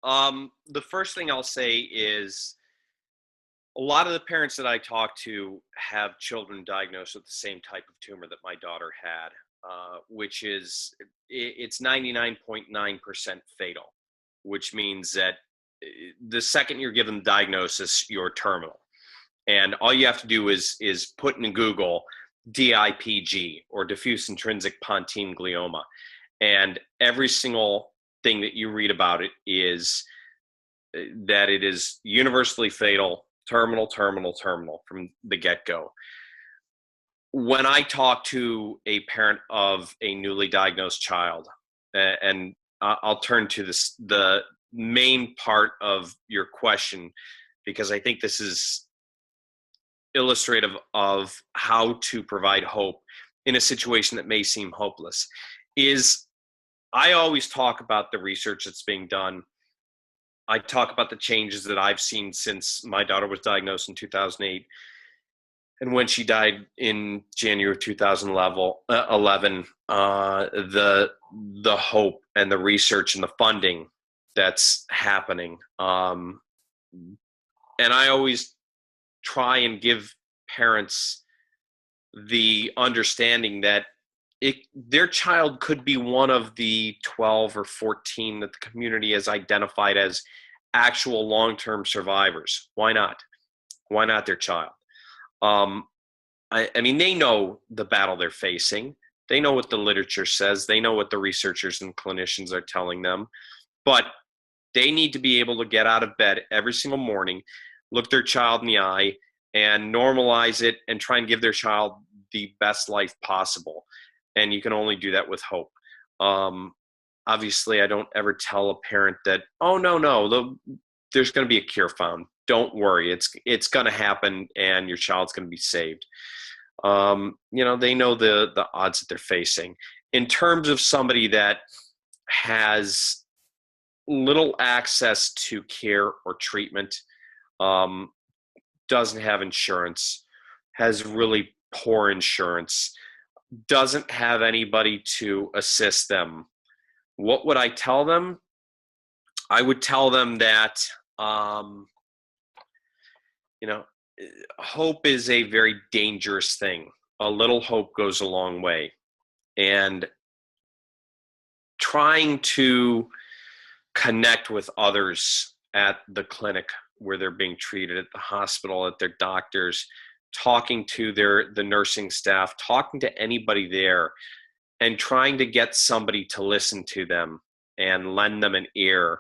The first thing I'll say is a lot of the parents that I talk to have children diagnosed with the same type of tumor that my daughter had, which is it's 99.9% fatal, which means that the second you're given the diagnosis, you're terminal. And all you have to do is put in Google DIPG, or diffuse intrinsic pontine glioma, and every single thing that you read about it is that it is universally fatal, terminal, terminal, terminal from the get-go. When I talk to a parent of a newly diagnosed child, and I'll turn to the main part of your question, because I think this is illustrative of how to provide hope in a situation that may seem hopeless, is I always talk about the research that's being done. I talk about the changes that I've seen since my daughter was diagnosed in 2008 and when she died in January of 2011, the hope and the research and the funding that's happening. And I always try and give parents the understanding that their child could be one of the 12 or 14 that the community has identified as actual long-term survivors. Why not? Why not their child? I mean, they know the battle they're facing. They know what the literature says. They know what the researchers and clinicians are telling them. But they need to be able to get out of bed every single morning, look their child in the eye, and normalize it and try and give their child the best life possible. And you can only do that with hope. Obviously, I don't ever tell a parent that, oh, no, there's going to be a cure found. Don't worry. It's going to happen and your child's going to be saved. They know the odds that they're facing. In terms of somebody that has little access to care or treatment, doesn't have insurance, has really poor insurance, doesn't have anybody to assist them, what would I tell them? I would tell them that, hope is a very dangerous thing. A little hope goes a long way. And trying to connect with others at the clinic where they're being treated, at the hospital, at their doctors, talking to the nursing staff, talking to anybody there, and trying to get somebody to listen to them and lend them an ear,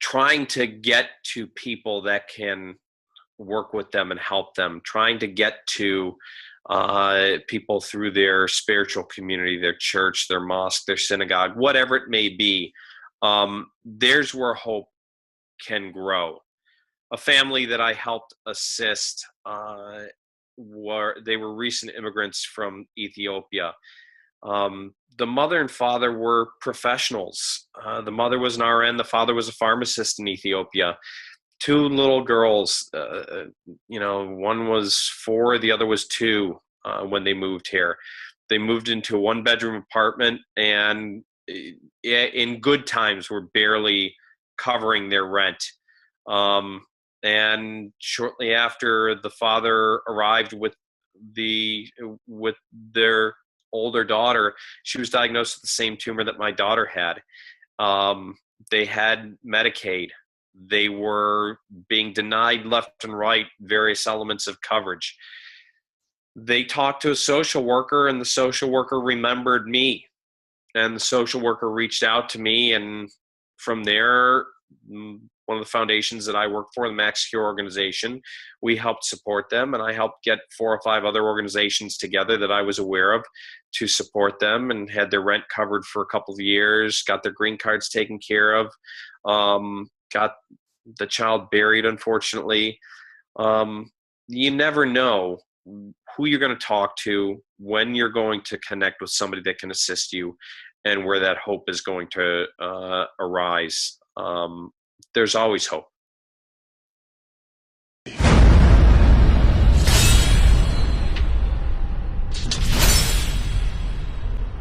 trying to get to people that can work with them and help them, trying to get to people through their spiritual community, their church, their mosque, their synagogue, whatever it may be. There's where hope can grow. A family that I helped assist, they were recent immigrants from Ethiopia. The mother and father were professionals. The mother was an RN, the father was a pharmacist in Ethiopia. Two little girls, one was 4, the other was 2 when they moved here. They moved into a 1-bedroom apartment, and in good times were barely covering their rent. And shortly after the father arrived with their older daughter, she was diagnosed with the same tumor that my daughter had. They had Medicaid. They were being denied left and right various elements of coverage. They talked to a social worker, and the social worker remembered me. And the social worker reached out to me, and from there, one of the foundations that I work for, the Max Cure organization, we helped support them, and I helped get 4 or 5 other organizations together that I was aware of to support them, and had their rent covered for a couple of years, got their green cards taken care of, got the child buried, unfortunately. You never know who you're going to talk to, when you're going to connect with somebody that can assist you, and where that hope is going to arise. There's always hope.